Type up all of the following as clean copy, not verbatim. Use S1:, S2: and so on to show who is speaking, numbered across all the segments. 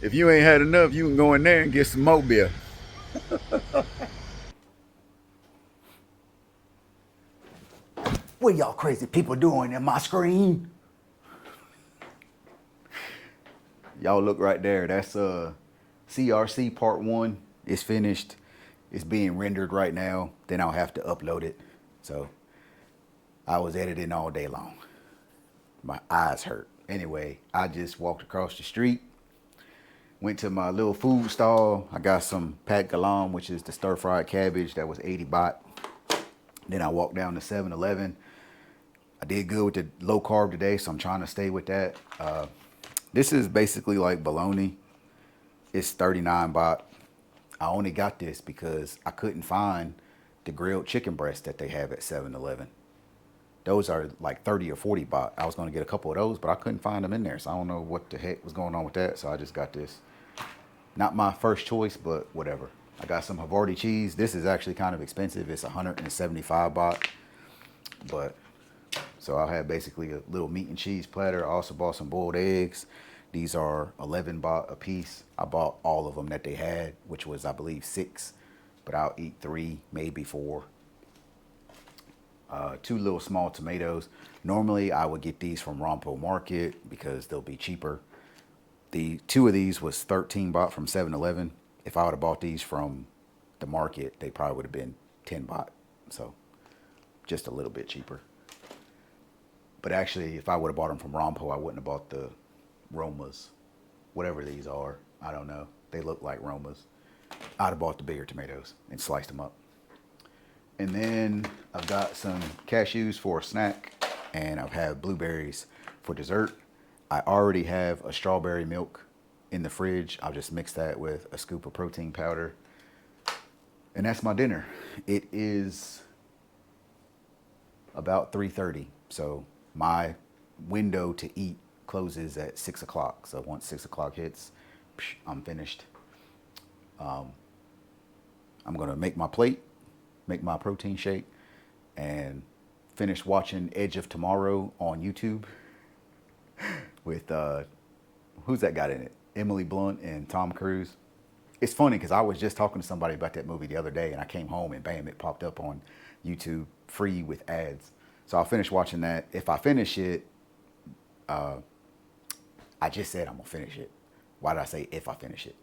S1: If you ain't had enough, you can go in there and get some more beer.
S2: What y'all crazy people doing in my screen?
S1: Y'all look right there. That's CRC part 1. It's finished. It's being rendered right now. Then I'll have to upload it. So I was editing all day long. My eyes hurt. Anyway, I just walked across the street. Went to my little food stall. I got some pat galam, which is the stir-fried cabbage. That was 80 baht. Then I walked down to 7-Eleven. I did good with the low carb today, so I'm trying to stay with that. This is basically like bologna. It's 39 baht. I only got this because I couldn't find the grilled chicken breast that they have at 7-Eleven. Those are like 30 or 40 baht. I was going to get a couple of those, but I couldn't find them in there. So I don't know what the heck was going on with that. So I just got this. Not my first choice, but whatever. I got some Havarti cheese. This is actually kind of expensive. It's 175 baht. But so I had basically a little meat and cheese platter. I also bought some boiled eggs. These are 11 baht a piece. I bought all of them that they had, which was, I believe, 6. But I'll eat 3, maybe 4. 2 little small tomatoes. Normally, I would get these from Rompo Market because they'll be cheaper. The 2 of these was 13 baht from 7-Eleven. If I would have bought these from the market, they probably would have been 10 baht. So just a little bit cheaper. But actually, if I would have bought them from Rompo, I wouldn't have bought the Romas. Whatever these are, I don't know. They look like Romas. I'd have bought the bigger tomatoes and sliced them up. And then I've got some cashews for a snack, and I've had blueberries for dessert. I already have a strawberry milk in the fridge. I'll just mix that with a scoop of protein powder. And that's my dinner. It is about 3:30. So my window to eat closes at 6 o'clock. So once 6 o'clock hits, I'm finished. I'm going to make my plate, make my protein shake, and finish watching Edge of Tomorrow on YouTube with, who's that guy in it? Emily Blunt and Tom Cruise. It's funny because I was just talking to somebody about that movie the other day, and I came home and bam, it popped up on YouTube free with ads. So I'll finish watching that. If I finish it, I just said I'm going to finish it. Why did I say if I finish it?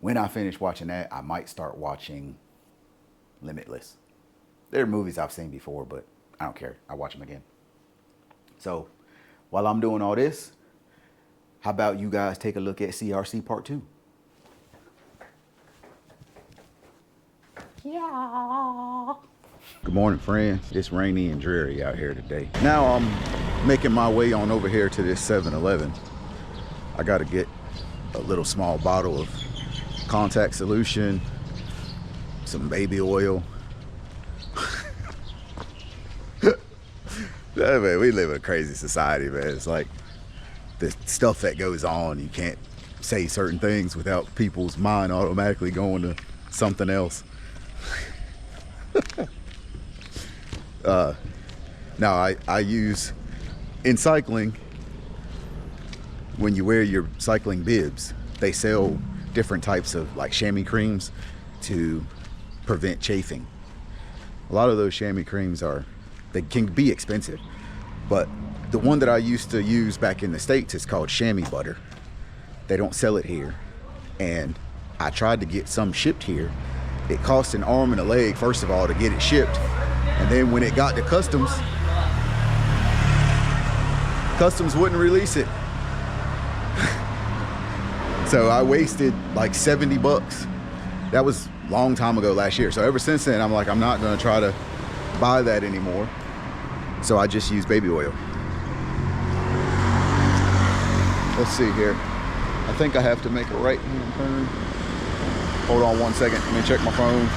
S1: When I finish watching that, I might start watching Limitless. They're movies I've seen before, but I don't care. I watch them again. So while I'm doing all this, how about you guys take a look at CRC Part 2? Yeah. Good morning, friend. It's rainy and dreary out here today. Now I'm making my way on over here to this 7-Eleven. I got to get a little small bottle of contact solution, some baby oil. Yeah, man, we live in a crazy society, man. It's like the stuff that goes on, you can't say certain things without people's mind automatically going to something else. Now I use, in cycling, when you wear your cycling bibs, they sell different types of like chamois creams to prevent chafing. A lot of those chamois creams they can be expensive, but the one that I used to use back in the States is called chamois butter. They don't sell it here, and I tried to get some shipped here. It cost an arm and a leg, first of all, to get it shipped, and then when it got to customs wouldn't release it. So I wasted like 70 bucks. That was a long time ago last year. So ever since then, I'm like, I'm not gonna try to buy that anymore. So I just use baby oil. Let's see here. I think I have to make a right hand turn. Hold on one second, let me check my phone.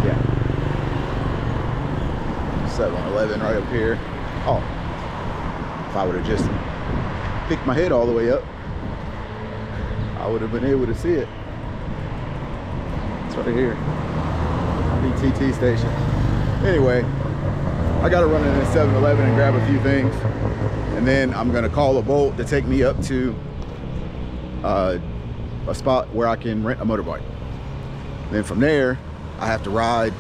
S1: Yeah. 7-Eleven right up here. Oh, if I would have just picked my head all the way up, I would have been able to see it. It's right here. BTT station. Anyway, I gotta run into 7-Eleven and grab a few things. And then I'm gonna call a Bolt to take me up to a spot where I can rent a motorbike. Then from there, I have to ride,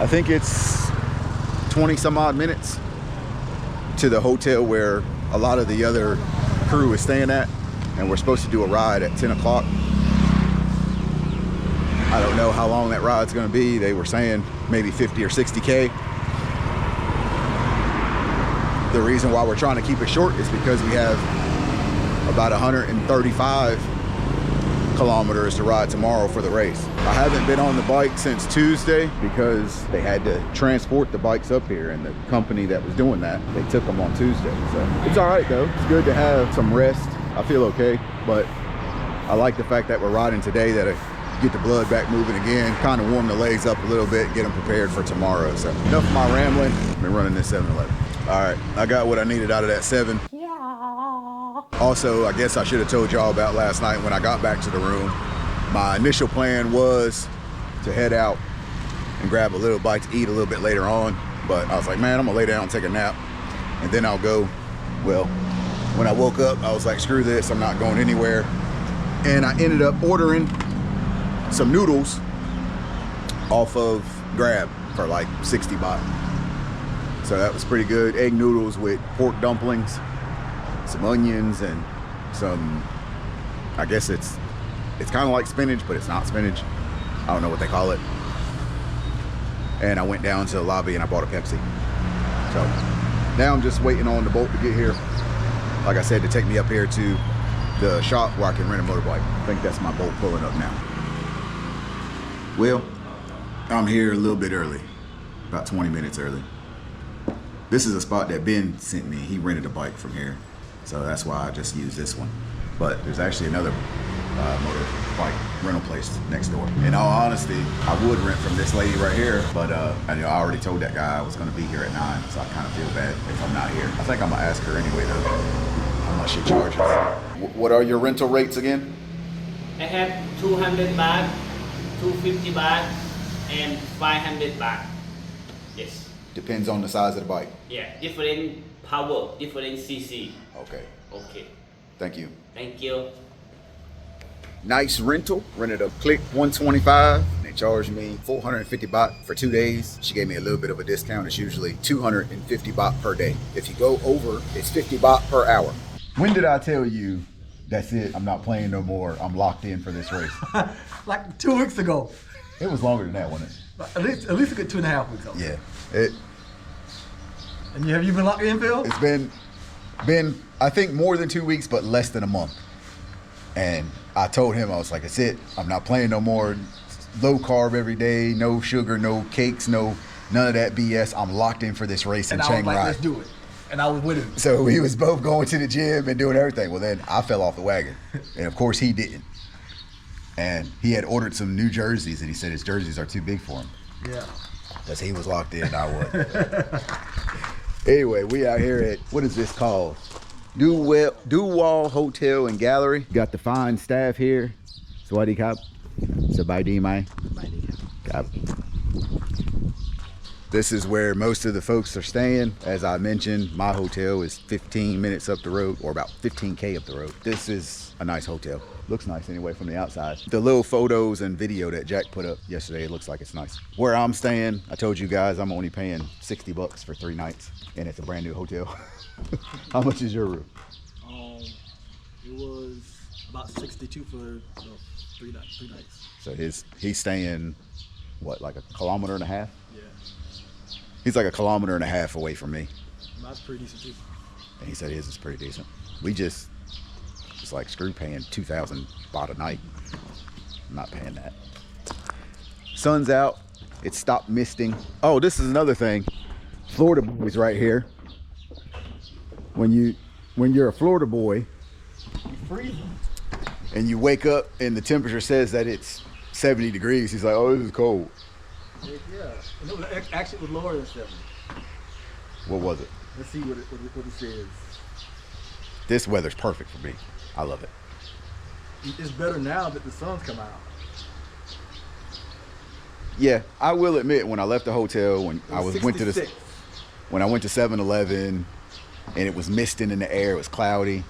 S1: I think it's 20 some odd minutes to the hotel where a lot of the other crew is staying at. And we're supposed to do a ride at 10 o'clock. I don't know how long that ride's gonna be. They were saying maybe 50 or 60K. The reason why we're trying to keep it short is because we have about 135 kilometers to ride tomorrow for the race. I haven't been on the bike since Tuesday because they had to transport the bikes up here, and the company that was doing that, they took them on Tuesday. So it's all right though. It's good to have some rest. I feel okay, but I like the fact that we're riding today, that I get the blood back moving again, kind of warm the legs up a little bit, get them prepared for tomorrow. So enough of my rambling. I've been running this 7-Eleven. All right, I got what I needed out of that 7. Yeah. Also, I guess I should have told y'all about last night when I got back to the room. My initial plan was to head out and grab a little bite to eat a little bit later on, but I was like, man, I'm gonna lay down and take a nap, and then I'll go. Well, when I woke up, I was like, screw this, I'm not going anywhere. And I ended up ordering some noodles off of Grab for like 60 baht. So that was pretty good. Egg noodles with pork dumplings, some onions, and some, I guess it's kind of like spinach, but it's not spinach. I don't know what they call it. And I went down to the lobby and I bought a Pepsi. So now I'm just waiting on the Bolt to get here. Like I said, to take me up here to the shop where I can rent a motorbike. I think that's my Bolt pulling up now. Well, I'm here a little bit early, about 20 minutes early. This is a spot that Ben sent me. He rented a bike from here, so that's why I just used this one. But there's actually another motorbike rental place next door. In all honesty, I would rent from this lady right here, but I already told that guy I was gonna be here at 9, so I kind of feel bad if I'm not here. I think I'm gonna ask her anyway though, how much she charges. What are your rental rates again?
S3: I have 200 baht, 250 baht, and 500 baht. Yes.
S1: Depends on the size of the bike.
S3: Yeah, different power, different CC.
S1: Okay.
S3: Okay.
S1: Thank you.
S3: Thank you.
S1: Nice rental. Rented a Click 125. They charged me 450 baht for 2 days. She gave me a little bit of a discount. It's usually 250 baht per day. If you go over, it's 50 baht per hour. When did I tell you, that's it, I'm not playing no more, I'm locked in for this race?
S2: Like 2 weeks ago.
S1: It was longer than that, wasn't it?
S2: At least a good 2.5 weeks ago.
S1: Yeah.
S2: And have you been locked in, Phil?
S1: It's been I think more than 2 weeks, but less than a month. And I told him, I was like, that's it, I'm not playing no more. Low carb every day, no sugar, no cakes, none of that BS. I'm locked in for this race in Chiang Rai.
S2: And I was like, let's do it. And I was with him.
S1: So we was both going to the gym and doing everything. Well, then I fell off the wagon. And of course he didn't. And he had ordered some new jerseys, and he said his jerseys are too big for him.
S2: Yeah.
S1: Because he was locked in, I wasn't. Anyway, we out here at, what is this called? Duwal Hotel and Gallery. Got the fine staff here. Sawadi Kap. Sabai Mai. Kap. This is where most of the folks are staying. As I mentioned, my hotel is 15 minutes up the road, or about 15K up the road. This is a nice hotel. Looks nice anyway from the outside. The little photos and video that Jack put up yesterday, it looks like it's nice. Where I'm staying, I told you guys I'm only paying 60 bucks for 3 nights, and it's a brand new hotel. How much is your room?
S4: It was about 62 for 3 nights.
S1: So he's staying, what, like a kilometer and a half?
S4: Yeah.
S1: He's like a kilometer and a half away from me.
S4: Mine's pretty decent too.
S1: And he said his is pretty decent. It's like screw paying 2,000 baht a night. I'm not paying that. Sun's out. It stopped misting. Oh, this is another thing. Florida boys right here. When you're a Florida boy,
S2: Freezing.
S1: and you wake up and the temperature says that it's 70 degrees, he's like, oh, this is cold.
S4: Yeah. And it was, actually, it was lower than 70.
S1: What was it?
S4: Let's see what it says.
S1: This weather's perfect for me. I love it.
S4: It's better now that the sun's come out.
S1: Yeah, I will admit, when I left the hotel, when I went to the
S4: 66.
S1: when I went to 7-Eleven and it was misting in the air, it was cloudy.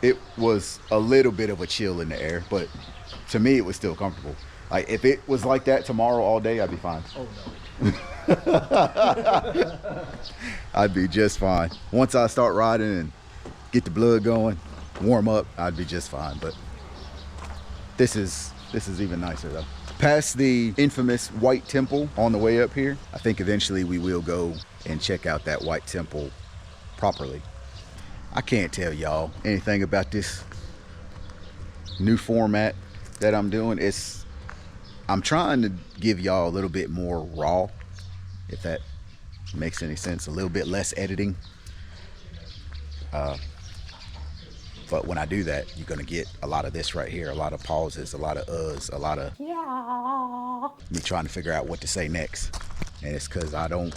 S1: It was a little bit of a chill in the air, but to me, it was still comfortable. Like if it was like that tomorrow all day, I'd be fine.
S4: Oh no.
S1: I'd be just fine. Once I start riding and get the blood going, warm up, I'd be just fine. But this is even nicer though. Past the infamous White Temple on the way up here, I think eventually we will go and check out that White Temple properly. I can't tell y'all anything about this new format that I'm doing. I'm trying to give y'all a little bit more raw, if that makes any sense, a little bit less editing. But when I do that, you're gonna get a lot of this right here, a lot of pauses, a lot of a lot of me trying to figure out what to say next. And it's because I don't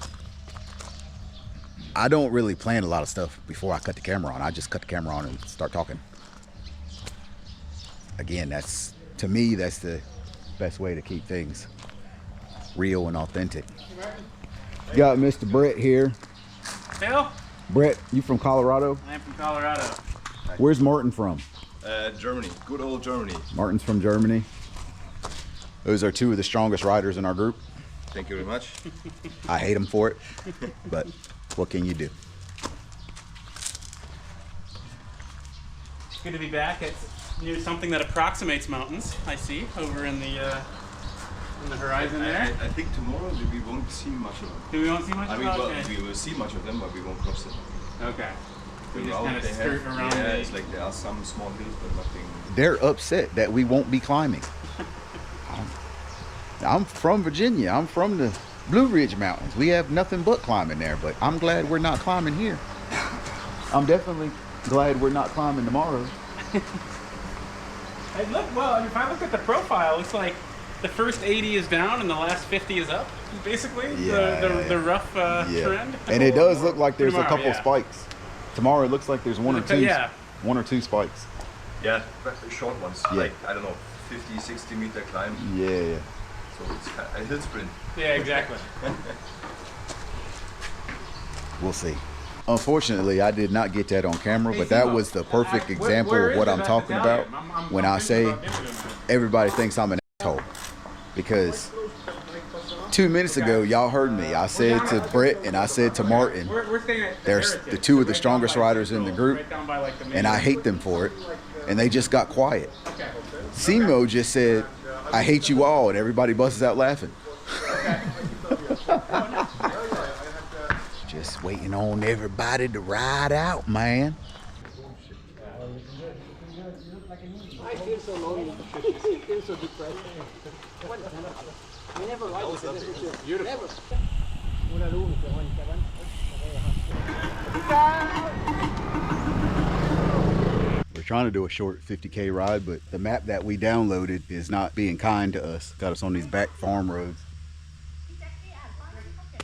S1: really plan a lot of stuff before I cut the camera on. I just cut the camera on and start talking. Again, to me, that's the best way to keep things real and authentic. Got Mr. Brett here.
S5: Phil?
S1: Brett, you from Colorado?
S5: I'm from Colorado.
S1: Where's Martin from?
S6: Germany, good old Germany.
S1: Martin's from Germany. Those are two of the strongest riders in our group.
S6: Thank you very much.
S1: I hate them for it, but what can you do?
S5: It's good to be back. It's near something that approximates mountains, I see, over in the horizon there.
S6: I think tomorrow we won't see much of them.
S5: We won't see much
S6: I
S5: of
S6: mean,
S5: it?
S6: well,
S5: Okay.
S6: we will see much of them, but we won't cross them.
S5: Okay. We
S6: The
S5: just
S6: route
S5: kind of
S6: they
S5: skirt
S6: have,
S5: around
S6: yeah,
S5: the...
S6: it's like there are some small hills, but nothing.
S1: They're upset that we won't be climbing. I'm from Virginia. I'm from the Blue Ridge Mountains. We have nothing but climbing there, but I'm glad we're not climbing here. I'm definitely glad we're not climbing tomorrow.
S5: Hey, look, well, if I look at the profile, it looks like the first 80 is down and the last 50 is up, basically, the rough trend.
S1: And it does look like there's a
S5: Tomorrow,
S1: couple
S5: yeah.
S1: spikes. Tomorrow it looks like there's one or two spikes.
S6: Yeah, but short ones,
S1: Yeah.
S6: like, I don't know, 50, 60 meter climb.
S1: Yeah.
S6: So it's a hill sprint.
S5: Yeah, exactly.
S1: We'll see. Unfortunately, I did not get that on camera, but that was the perfect example of what I'm talking about when I say everybody thinks I'm an asshole. Because 2 minutes ago, y'all heard me. I said to Brett and I said to Martin, there's the two of the strongest riders in the group, and I hate them for it, and they just got quiet. Simo just said, I hate you all, and everybody busts out laughing. Just waiting on everybody to ride out, man.
S4: I feel so lonely. I feel so depressed. I never ride this. Beautiful. Never.
S1: We're trying to do a short 50K ride, but the map that we downloaded is not being kind to us. Got us on these back farm roads.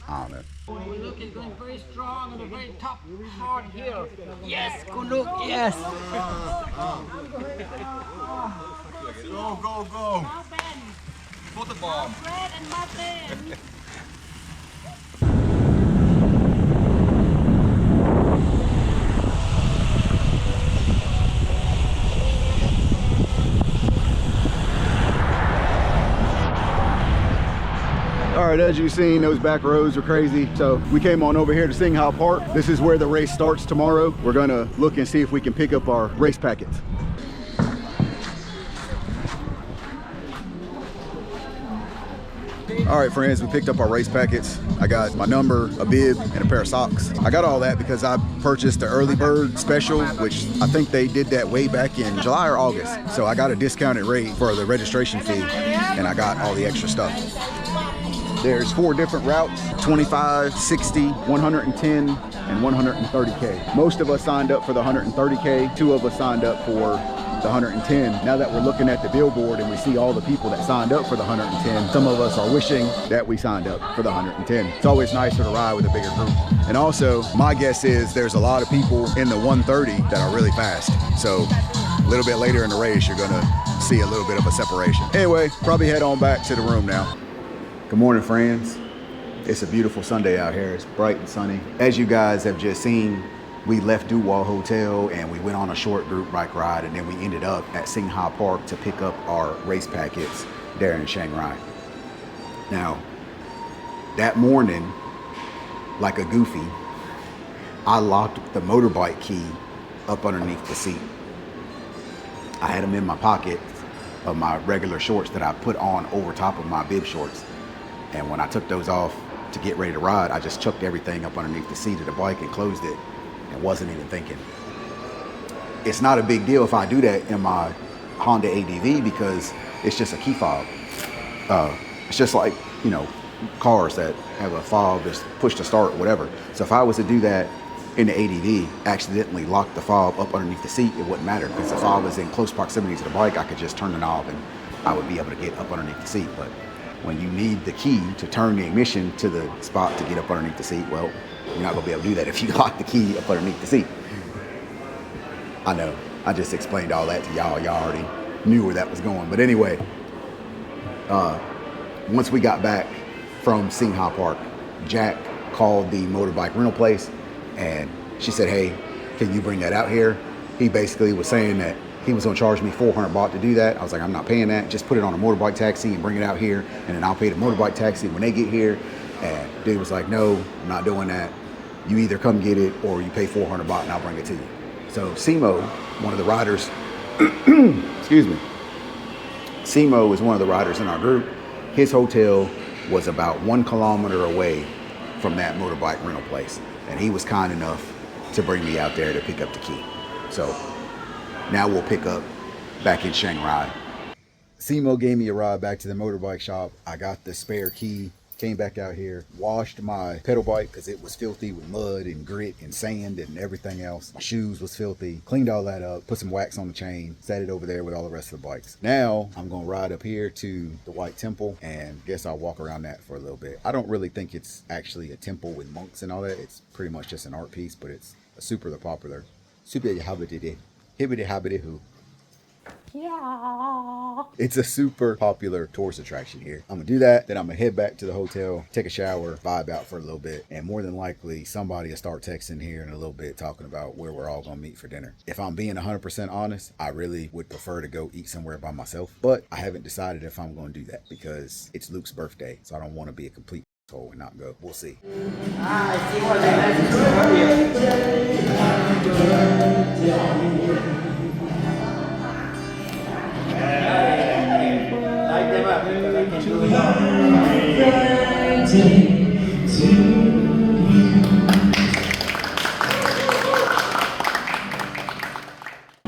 S1: I don't know.
S2: Look is going very strong on the very top hard hill. Yes, good look, yes.
S6: Go, go, go. Put the bomb.
S7: Bread and muffin.
S1: All right, as you've seen, those back roads are crazy. So we came on over here to Singha Park. This is where the race starts tomorrow. We're gonna look and see if we can pick up our race packets. All right, friends, we picked up our race packets. I got my number, a bib, and a pair of socks. I got all that because I purchased the early bird special, which I think they did that way back in July or August. So I got a discounted rate for the registration fee, and I got all the extra stuff. There's 4 different routes, 25, 60, 110, and 130K. Most of us signed up for the 130K. 2 of us signed up for the 110. Now that we're looking at the billboard and we see all the people that signed up for the 110, some of us are wishing that we signed up for the 110. It's always nicer to ride with a bigger group. And also, my guess is there's a lot of people in the 130 that are really fast. So a little bit later in the race, you're gonna see a little bit of a separation. Anyway, probably head on back to the room now. Good morning, friends. It's a beautiful Sunday out here. It's bright and sunny. As you guys have just seen, we left Duwall Hotel and we went on a short group bike ride, and then we ended up at Singha Park to pick up our race packets there in Chiang Rai. Now, that morning, like a goofy, I locked the motorbike key up underneath the seat. I had them in my pocket of my regular shorts that I put on over top of my bib shorts. And when I took those off to get ready to ride, I just chucked everything up underneath the seat of the bike and closed it and wasn't even thinking. It's not a big deal if I do that in my Honda ADV because it's just a key fob. It's just like, you know, cars that have a fob that's push to start, whatever. So if I was to do that in the ADV, accidentally lock the fob up underneath the seat, it wouldn't matter because the fob is in close proximity to the bike. I could just turn the knob and I would be able to get up underneath the seat. But when you need the key to turn the ignition to the spot to get up underneath the seat, well, you're not gonna be able to do that if you lock the key up underneath the seat. I know, I just explained all that to y'all. Y'all already knew where that was going. But anyway, once we got back from Singha Park, Jack called the motorbike rental place and she said, hey, can you bring that out here? He basically was saying that he was gonna charge me 400 baht to do that. I was like, I'm not paying that. Just put it on a motorbike taxi and bring it out here, and then I'll pay the motorbike taxi when they get here. And dude was like, no, I'm not doing that. You either come get it or you pay 400 baht and I'll bring it to you. So Simo, one of the riders, excuse me, Simo is one of the riders in our group. His hotel was about 1 kilometer away from that motorbike rental place. And he was kind enough to bring me out there to pick up the key. So now we'll pick up back in Chiang Rai. Simo gave me a ride back to the motorbike shop. I got the spare key, came back out here, washed my pedal bike because it was filthy with mud and grit and sand and everything else. My shoes was filthy. Cleaned all that up, put some wax on the chain, sat it over there with all the rest of the bikes. Now I'm gonna ride up here to the White Temple and guess I'll walk around that for a little bit. I don't really think it's actually a temple with monks and all that. It's pretty much just an art piece, but it's a super popular. Super hibbity hobbity hoo. Yeah. It's a super popular tourist attraction here. I'm gonna do that, then I'm gonna head back to the hotel, take a shower, vibe out for a little bit, and more than likely somebody will start texting here in a little bit talking about where we're all gonna meet for dinner. If I'm being 100% honest, I really would prefer to go eat somewhere by myself, but I haven't decided if I'm gonna do that because it's Luke's birthday, so I don't want to be a complete asshole and not go. We'll see.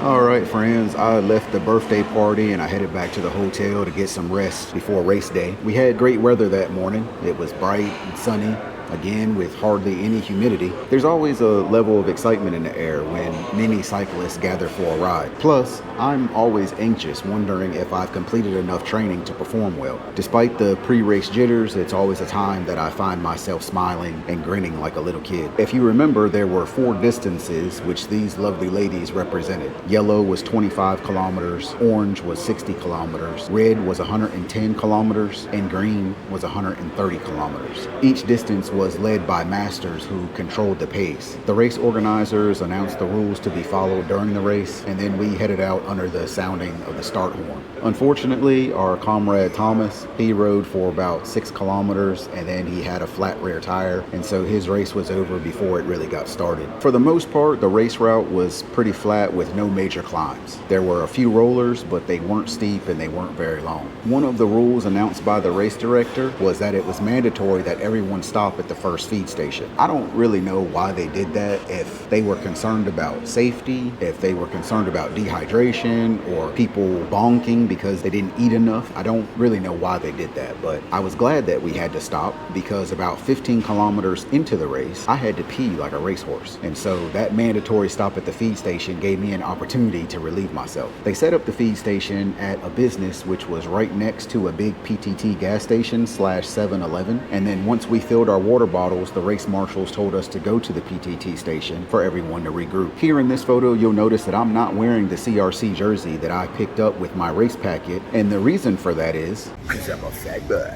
S1: All right, friends, I left the birthday party and I headed back to the hotel to get some rest before race day. We had great weather that morning. It was bright and sunny, again with hardly any humidity. There's always a level of excitement in the air when many cyclists gather for a ride. Plus, I'm always anxious, wondering if I've completed enough training to perform well. Despite the pre-race jitters, it's always a time that I find myself smiling and grinning like a little kid. If you remember, there were 4 distances which these lovely ladies represented. Yellow was 25 kilometers, orange was 60 kilometers, red was 110 kilometers, and green was 130 kilometers. Each distance was led by masters who controlled the pace. The race organizers announced the rules to be followed during the race, and then we headed out under the sounding of the start horn. Unfortunately, our comrade Thomas, he rode for about 6 kilometers and then he had a flat rear tire, and so his race was over before it really got started. For the most part, the race route was pretty flat with no major climbs. There were a few rollers, but they weren't steep and they weren't very long. One of the rules announced by the race director was that it was mandatory that everyone stop at the first feed station. I don't really know why they did that, if they were concerned about safety, if they were concerned about dehydration or people bonking because they didn't eat enough. I don't really know why they did that, but I was glad that we had to stop because about 15 kilometers into the race, I had to pee like a racehorse. And so that mandatory stop at the feed station gave me an opportunity to relieve myself. They set up the feed station at a business which was right next to a big PTT gas station / 7-Eleven. And then once we filled our water bottles, the race marshals told us to go to the PTT station for everyone to regroup. Here in this photo, you'll notice that I'm not wearing the CRC jersey that I picked up with my race packet. And the reason for that is, because I'm a fat boy.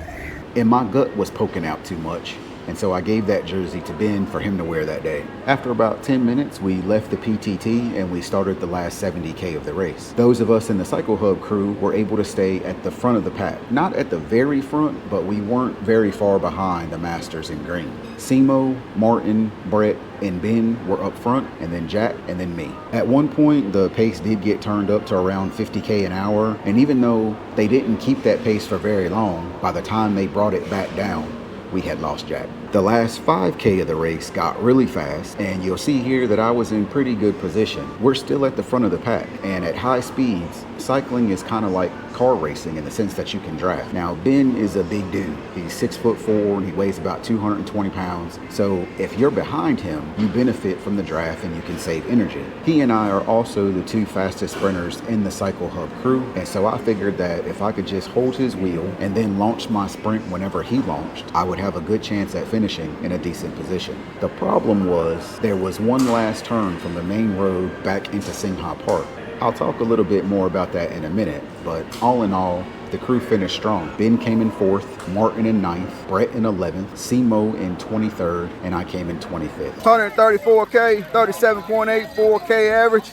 S1: and my gut was poking out too much. And so I gave that jersey to Ben for him to wear that day. After about 10 minutes, we left the PTT and we started the last 70K of the race. Those of us in the Cycle Hub crew were able to stay at the front of the pack. Not at the very front, but we weren't very far behind the Masters in green. Simo, Martin, Brett, and Ben were up front, and then Jack, and then me. At one point, the pace did get turned up to around 50K an hour, and even though they didn't keep that pace for very long, by the time they brought it back down, we had lost Jack. The last 5K of the race got really fast, and you'll see here that I was in pretty good position. We're still at the front of the pack, and at high speeds, cycling is kind of like car racing in the sense that you can draft. Now, Ben is a big dude. He's 6'4", and he weighs about 220 pounds. So if you're behind him, you benefit from the draft and you can save energy. He and I are also the two fastest sprinters in the Cycle Hub crew, and so I figured that if I could just hold his wheel and then launch my sprint whenever he launched, I would have a good chance at finishing in a decent position. The problem was there was one last turn from the main road back into Singha Park. I'll talk a little bit more about that in a minute, but all in all, the crew finished strong. Ben came in 4th, Martin in 9th, Brett in 11th, Simo in 23rd, and I came in 25th.
S7: 134K, 37.8, 4K average.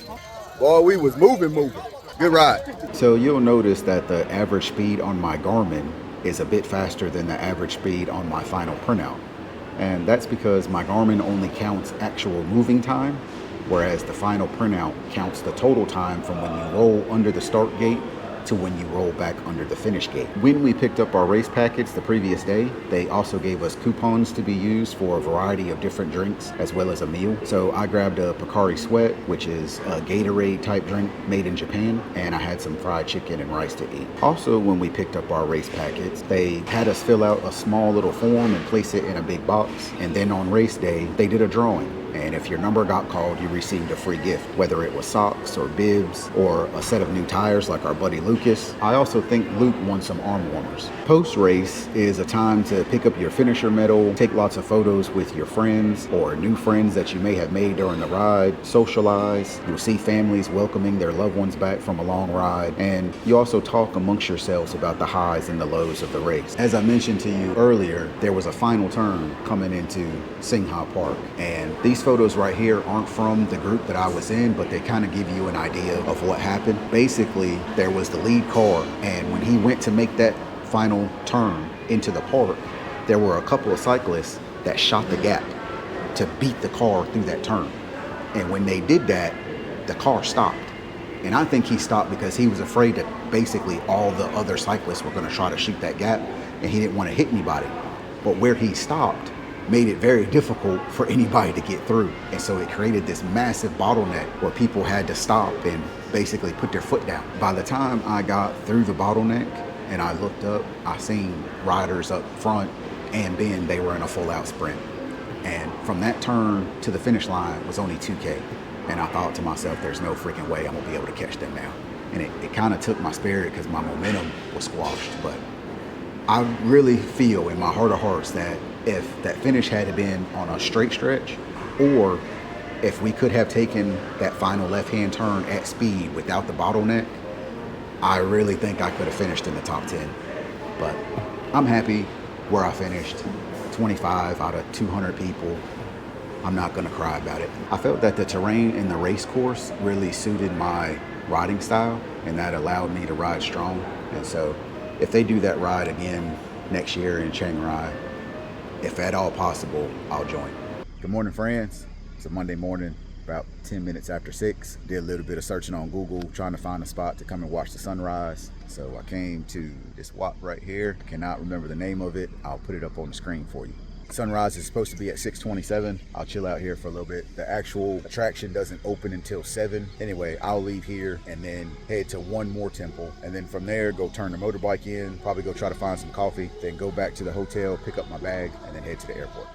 S7: Boy, we was moving. Good ride.
S1: So you'll notice that the average speed on my Garmin is a bit faster than the average speed on my final printout. And that's because my Garmin only counts actual moving time, whereas the final printout counts the total time from when you roll under the start gate to when you roll back under the finish gate. When we picked up our race packets the previous day, they also gave us coupons to be used for a variety of different drinks as well as a meal. So I grabbed a Pocari Sweat, which is a Gatorade type drink made in Japan, and I had some fried chicken and rice to eat. Also, when we picked up our race packets, they had us fill out a small little form and place it in a big box. And then on race day, they did a drawing. And if your number got called, you received a free gift, whether it was socks or bibs or a set of new tires like our buddy Lucas. I also think Luke won some arm warmers. Post-race is a time to pick up your finisher medal, take lots of photos with your friends or new friends that you may have made during the ride, socialize. You'll see families welcoming their loved ones back from a long ride, and you also talk amongst yourselves about the highs and the lows of the race. As I mentioned to you earlier, there was a final turn coming into Singha Park, and these photos right here aren't from the group that I was in, but they kind of give you an idea of what happened. Basically, there was the lead car, and when he went to make that final turn into the park, there were a couple of cyclists that shot the gap to beat the car through that turn. And when they did that, the car stopped. And I think he stopped because he was afraid that basically all the other cyclists were going to try to shoot that gap, and he didn't want to hit anybody. But where he stopped made it very difficult for anybody to get through. And so it created this massive bottleneck where people had to stop and basically put their foot down. By the time I got through the bottleneck and I looked up, I seen riders up front and Ben, they were in a full out sprint. And from that turn to the finish line was only 2K. And I thought to myself, there's no freaking way I'm gonna be able to catch them now. And it kind of took my spirit because my momentum was squashed. But I really feel in my heart of hearts that if that finish had been on a straight stretch, or if we could have taken that final left-hand turn at speed without the bottleneck, I really think I could have finished in the top 10. But I'm happy where I finished, 25 out of 200 people. I'm not gonna cry about it. I felt that the terrain in the race course really suited my riding style, and that allowed me to ride strong. And so if they do that ride again next year in Chiang Rai, if at all possible, I'll join. Good morning, friends. It's a Monday morning, about 10 minutes after 6. Did a little bit of searching on Google, trying to find a spot to come and watch the sunrise. So I came to this walk right here. I cannot remember the name of it. I'll put it up on the screen for you. Sunrise is supposed to be at 6:27. I'll chill out here for a little bit. The actual attraction doesn't open until 7. Anyway, I'll leave here and then head to one more temple. And then from there, go turn the motorbike in, probably go try to find some coffee, then go back to the hotel, pick up my bag, and then head to the airport.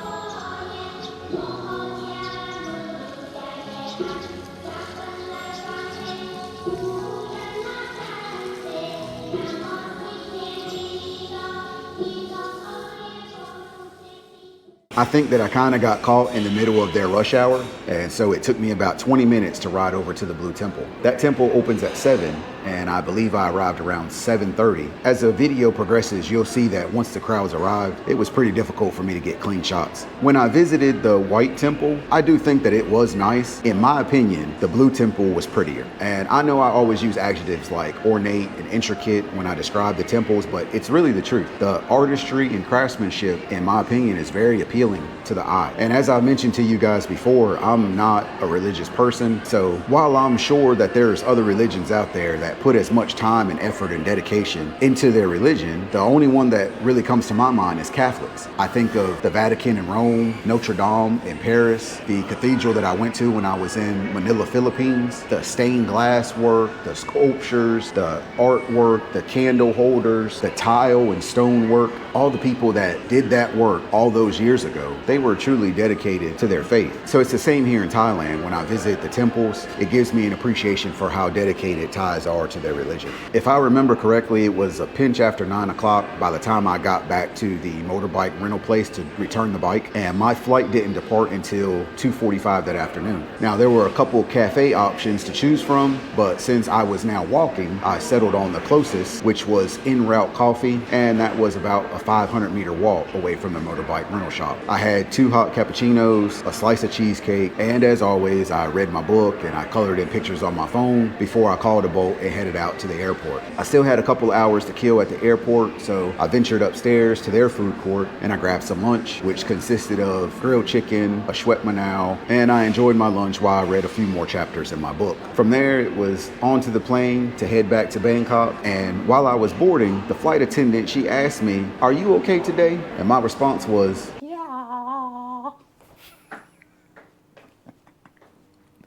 S1: I think that I kind of got caught in the middle of their rush hour, and so it took me about 20 minutes to ride over to the Blue Temple. That temple opens at 7, and I believe I arrived around 7:30. As the video progresses, you'll see that once the crowds arrived, it was pretty difficult for me to get clean shots. When I visited the White Temple, I do think that it was nice. In my opinion, the Blue Temple was prettier. And I know I always use adjectives like ornate and intricate when I describe the temples, but it's really the truth. The artistry and craftsmanship, in my opinion, is very appealing to the eye. And as I mentioned to you guys before, I'm not a religious person, so while I'm sure that there's other religions out there that put as much time and effort and dedication into their religion, the only one that really comes to my mind is Catholics. I think of the Vatican in Rome, Notre Dame in Paris, the cathedral that I went to when I was in Manila, Philippines, the stained glass work, the sculptures, the artwork, the candle holders, the tile and stone work. All the people that did that work all those years ago, they were truly dedicated to their faith. So it's the same here in Thailand. When I visit the temples, it gives me an appreciation for how dedicated Thais are to their religion. If I remember correctly, it was a pinch after 9 o'clock by the time I got back to the motorbike rental place to return the bike, and my flight didn't depart until 2:45 that afternoon. Now, there were a couple cafe options to choose from, but since I was now walking, I settled on the closest, which was En Route Coffee, and that was about a 500-meter walk away from the motorbike rental shop. I had 2 hot cappuccinos, a slice of cheesecake, and as always, I read my book and I colored in pictures on my phone before I called a boat and headed out to the airport. I still had a couple hours to kill at the airport, so I ventured upstairs to their food court and I grabbed some lunch, which consisted of grilled chicken, a shwet manao, and I enjoyed my lunch while I read a few more chapters in my book. From there, it was onto the plane to head back to Bangkok, and while I was boarding, the flight attendant, she asked me, "Are you okay today?" And my response was,